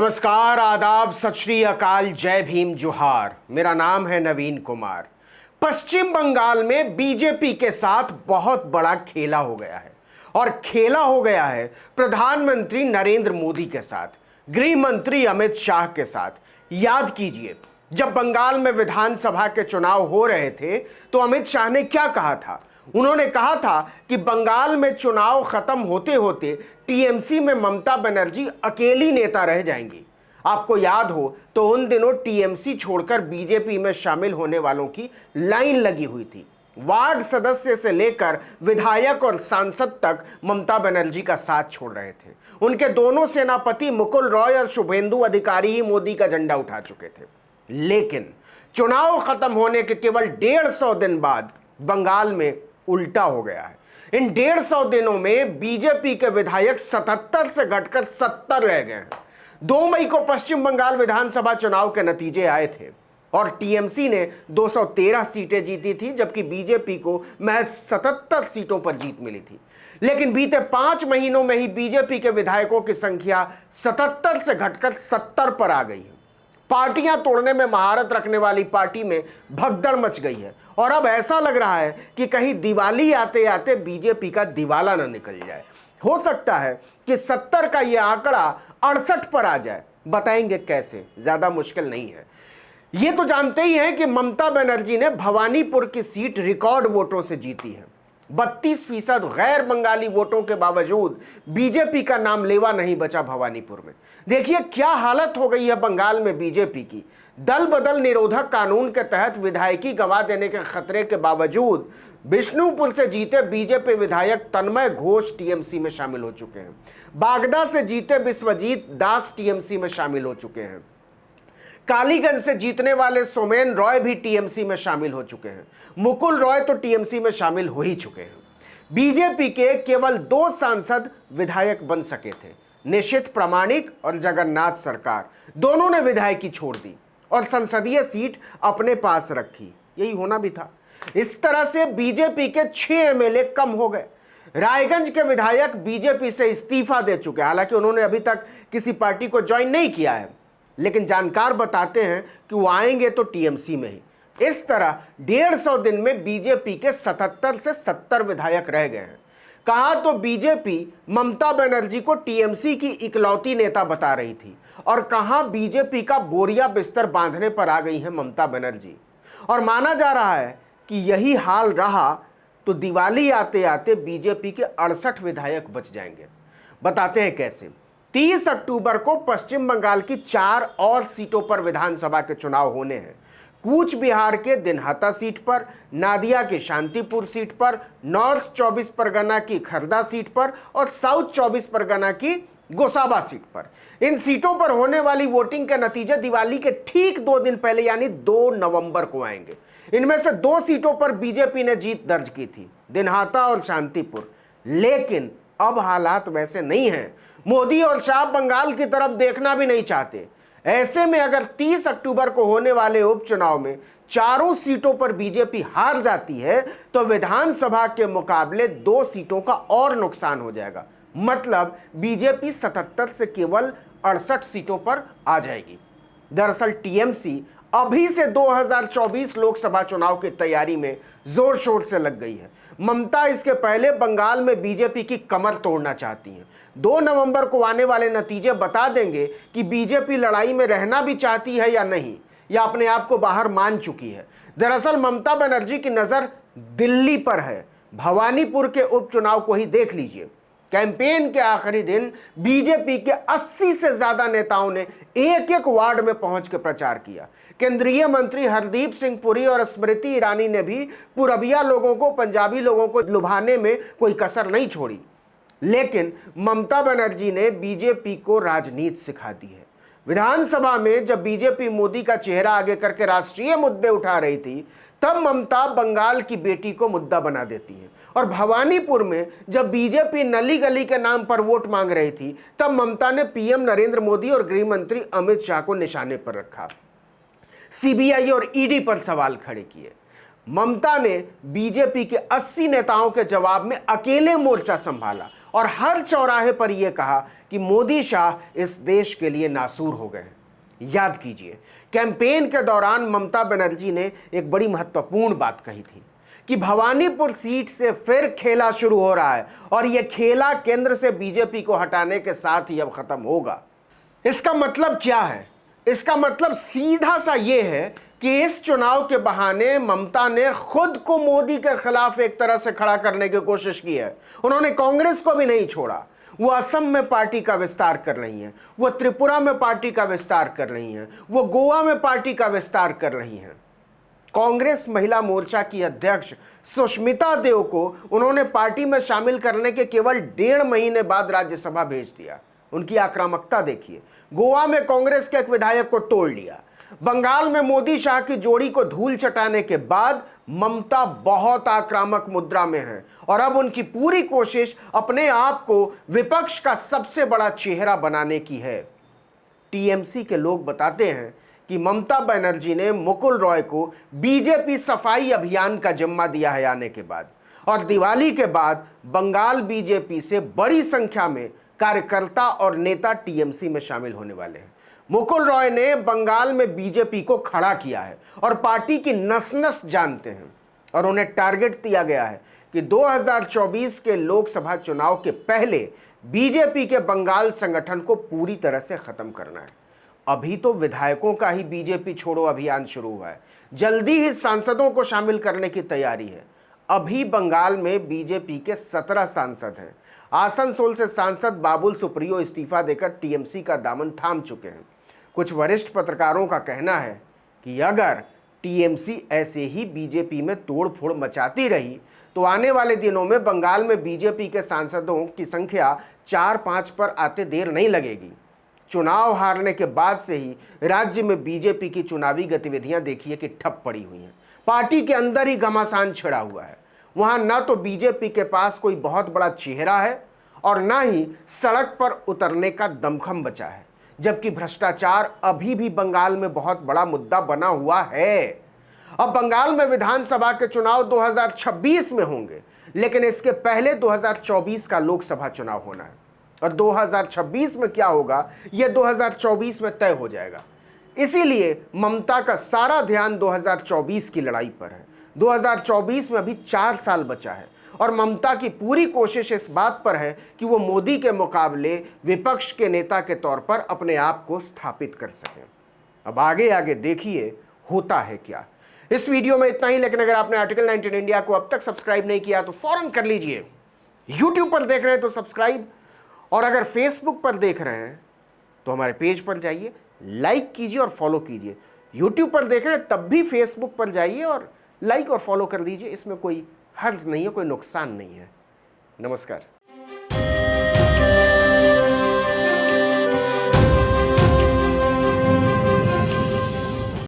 नमस्कार, आदाब, सत श्री अकाल, जय भीम, जोहार। मेरा नाम है नवीन कुमार। पश्चिम बंगाल में बीजेपी के साथ बहुत बड़ा खेला हो गया है और खेला हो गया है प्रधानमंत्री नरेंद्र मोदी के साथ, गृह मंत्री अमित शाह के साथ। याद कीजिए, जब बंगाल में विधानसभा के चुनाव हो रहे थे तो अमित शाह ने क्या कहा था। उन्होंने कहा था कि बंगाल में चुनाव खत्म होते होते टीएमसी में ममता बनर्जी अकेली नेता रह जाएंगी। आपको याद हो तो उन दिनों टीएमसी छोड़कर बीजेपी में शामिल होने वालों की लाइन लगी हुई थी। वार्ड सदस्य से लेकर विधायक और सांसद तक ममता बनर्जी का साथ छोड़ रहे थे। उनके दोनों सेनापति मुकुल रॉय और शुभेंदु अधिकारी ही मोदी का झंडा उठा चुके थे। लेकिन चुनाव खत्म होने के केवल 150 दिन बाद बंगाल में उल्टा हो गया है। इन 150 दिनों में बीजेपी के विधायक 77 से घटकर 70 रह गए हैं। 2 मई को पश्चिम बंगाल विधानसभा चुनाव के नतीजे आए थे और टीएमसी ने 213 सीटें जीती थी, जबकि बीजेपी को महज 77 सीटों पर जीत मिली थी। लेकिन बीते 5 महीनों में ही बीजेपी के विधायकों की संख्या 77 से घटकर 70 पर आ गई है। पार्टियां तोड़ने में महारत रखने वाली पार्टी में भगदड़ मच गई है और अब ऐसा लग रहा है कि कहीं दिवाली आते आते बीजेपी का दिवाला न निकल जाए। हो सकता है कि 70 का यह आंकड़ा 68 पर आ जाए। बताएंगे कैसे, ज्यादा मुश्किल नहीं है। ये तो जानते ही हैं कि ममता बनर्जी ने भवानीपुर की सीट रिकॉर्ड वोटों से जीती है। 32% गैर बंगाली वोटों के बावजूद बीजेपी का नाम लेवा नहीं बचा भवानीपुर में। देखिए क्या हालत हो गई है बंगाल में बीजेपी की। दल बदल निरोधक कानून के तहत विधायकी गंवा देने के खतरे के बावजूद बिष्णुपुर से जीते बीजेपी विधायक तन्मय घोष टीएमसी में शामिल हो चुके हैं। बागदा से जीते विश्वजीत दास टीएमसी में शामिल हो चुके हैं। कालीगंज से जीतने वाले सोमेन रॉय भी टीएमसी में शामिल हो चुके हैं। मुकुल रॉय तो टीएमसी में शामिल हो ही चुके हैं। बीजेपी के केवल 2 सांसद विधायक बन सके थे, निशित प्रामाणिक और जगन्नाथ सरकार। दोनों ने विधायकी छोड़ दी और संसदीय सीट अपने पास रखी। यही होना भी था। इस तरह से बीजेपी के 6 एमएलए कम हो गए। रायगंज के विधायक बीजेपी से इस्तीफा दे चुके हैं। हालांकि उन्होंने अभी तक किसी पार्टी को ज्वाइन नहीं किया है, लेकिन जानकार बताते हैं कि वो आएंगे तो टीएमसी में ही। इस तरह 150 दिन में बीजेपी के 77 से 70 विधायक रह गए हैं। कहा तो बीजेपी ममता बनर्जी को टीएमसी की इकलौती नेता बता रही थी और कहां बीजेपी का बोरिया बिस्तर बांधने पर आ गई है ममता बनर्जी। और माना जा रहा है कि यही हाल रहा तो दिवाली आते आते बीजेपी के 68 विधायक बच जाएंगे। बताते हैं कैसे। 30 अक्टूबर को पश्चिम बंगाल की 4 और सीटों पर विधानसभा के चुनाव होने हैं। कूच बिहार के दिनहाटा सीट पर, नादिया की शांतिपुर सीट पर, नॉर्थ 24 परगना की खरदा सीट पर और साउथ 24 परगना की गोसाबा सीट पर। इन सीटों पर होने वाली वोटिंग के नतीजे दिवाली के ठीक 2 दिन पहले यानी 2 नवंबर को आएंगे। इनमें से 2 सीटों पर बीजेपी ने जीत दर्ज की थी, दिनहाटा और शांतिपुर। लेकिन अब हालात वैसे नहीं हैं। मोदी और शाह बंगाल की तरफ देखना भी नहीं चाहते। ऐसे में अगर 30 अक्टूबर को होने वाले उपचुनाव में 4 सीटों पर बीजेपी हार जाती है तो विधानसभा के मुकाबले 2 सीटों का और नुकसान हो जाएगा। मतलब बीजेपी 77 से केवल 68 सीटों पर आ जाएगी। दरअसल टीएमसी अभी से 2024 लोकसभा चुनाव की तैयारी में जोर शोर से लग गई है। ममता इसके पहले बंगाल में बीजेपी की कमर तोड़ना चाहती हैं। 2 नवंबर को आने वाले नतीजे बता देंगे कि बीजेपी लड़ाई में रहना भी चाहती है या नहीं, या अपने आप को बाहर मान चुकी है। दरअसल ममता बनर्जी की नजर दिल्ली पर है। भवानीपुर के उपचुनाव को ही देख लीजिए। कैंपेन के आखिरी दिन बीजेपी के 80 से ज्यादा नेताओं ने एक-एक वार्ड में पहुंच के प्रचार किया। केंद्रीय मंत्री हरदीप सिंह पुरी और स्मृति ईरानी ने भी पूरबिया लोगों को, पंजाबी लोगों को लुभाने में कोई कसर नहीं छोड़ी। लेकिन ममता बनर्जी ने बीजेपी को राजनीति सिखा दी है। विधानसभा में जब बीजेपी मोदी का चेहरा आगे करके राष्ट्रीय मुद्दे उठा रही थी, तब ममता बंगाल की बेटी को मुद्दा बना देती है। और भवानीपुर में जब बीजेपी नली गली के नाम पर वोट मांग रही थी, तब ममता ने पीएम नरेंद्र मोदी और गृह मंत्री अमित शाह को निशाने पर रखा। सीबीआई और ईडी पर सवाल खड़े किए। ममता ने बीजेपी के 80 नेताओं के जवाब में अकेले मोर्चा संभाला और हर चौराहे पर यह कहा कि मोदी शाह इस देश के लिए नासूर हो गए हैं। याद कीजिए, कैंपेन के दौरान ममता बनर्जी ने एक बड़ी महत्वपूर्ण बात कही थी कि भवानीपुर सीट से फिर खेला शुरू हो रहा है और यह खेला केंद्र से बीजेपी को हटाने के साथ ही अब खत्म होगा। इसका मतलब क्या है? इसका मतलब सीधा सा यह है कि इस चुनाव के बहाने ममता ने खुद को मोदी के खिलाफ एक तरह से खड़ा करने की कोशिश की है। उन्होंने कांग्रेस को भी नहीं छोड़ा। वो असम में पार्टी का विस्तार कर रही हैं, वो त्रिपुरा में पार्टी का विस्तार कर रही हैं, वो गोवा में पार्टी का विस्तार कर रही हैं। कांग्रेस महिला मोर्चा की अध्यक्ष सुष्मिता देव को उन्होंने पार्टी में शामिल करने के केवल 1.5 महीने बाद राज्यसभा भेज दिया। उनकी आक्रामकता देखिए। गोवा में कांग्रेस के एक विधायक को तोड़ लिया। बंगाल में मोदी शाह की जोड़ी को धूल चटाने के बाद ममता बहुत आक्रामक मुद्रा में है और अब उनकी पूरी कोशिश अपने आप को विपक्ष का सबसे बड़ा चेहरा बनाने की है। टीएमसी के लोग बताते हैं कि ममता बनर्जी ने मुकुल रॉय को बीजेपी सफाई अभियान का जिम्मा दिया है आने के बाद, और दिवाली के बाद बंगाल बीजेपी से बड़ी संख्या में कार्यकर्ता और नेता टीएमसी में शामिल होने वाले हैं। मुकुल रॉय ने बंगाल में बीजेपी को खड़ा किया है और पार्टी की नस नस जानते हैं, और उन्हें टारगेट दिया गया है कि 2024 के लोकसभा चुनाव के पहले बीजेपी के बंगाल संगठन को पूरी तरह से खत्म करना है। अभी तो विधायकों का ही बीजेपी छोड़ो अभियान शुरू हुआ है, जल्दी ही सांसदों को शामिल करने की तैयारी है। अभी बंगाल में बीजेपी के 17 सांसद हैं। आसनसोल से सांसद बाबुल सुप्रियो इस्तीफा देकर टीएमसी का दामन थाम चुके हैं। कुछ वरिष्ठ पत्रकारों का कहना है कि अगर टीएमसी ऐसे ही बीजेपी में तोड़फोड़ मचाती रही तो आने वाले दिनों में बंगाल में बीजेपी के सांसदों की संख्या 4-5 पर आते देर नहीं लगेगी। चुनाव हारने के बाद से ही राज्य में बीजेपी की चुनावी गतिविधियां देखिए कि ठप पड़ी हुई हैं। पार्टी के अंदर ही घमासान छिड़ा हुआ है। वहां ना तो बीजेपी के पास कोई बहुत बड़ा चेहरा है और ना ही सड़क पर उतरने का दमखम बचा है, जबकि भ्रष्टाचार अभी भी बंगाल में बहुत बड़ा मुद्दा बना हुआ है। अब बंगाल में विधानसभा के चुनाव 2026 में होंगे, लेकिन इसके पहले 2024 का लोकसभा चुनाव होना है, और 2026 में क्या होगा यह 2024 में तय हो जाएगा। इसीलिए ममता का सारा ध्यान 2024 की लड़ाई पर है। 2024 में अभी 4 साल बचा है और ममता की पूरी कोशिश इस बात पर है कि वो मोदी के मुकाबले विपक्ष के नेता के तौर पर अपने आप को स्थापित कर सकें। अब आगे आगे देखिए होता है क्या। इस वीडियो में इतना ही, लेकिन अगर आपने आर्टिकल 19 इंडिया को अब तक सब्सक्राइब नहीं किया तो फौरन कर लीजिए। यूट्यूब पर देख रहे हैं तो सब्सक्राइब, और अगर फेसबुक पर देख रहे हैं तो हमारे पेज पर जाइए, लाइक कीजिए और फॉलो कीजिए। यूट्यूब पर देख रहे हैं तब भी फेसबुक पर जाइए और लाइक और फॉलो कर दीजिए। इसमें कोई हर्ज नहीं है, कोई नुकसान नहीं है। नमस्कार।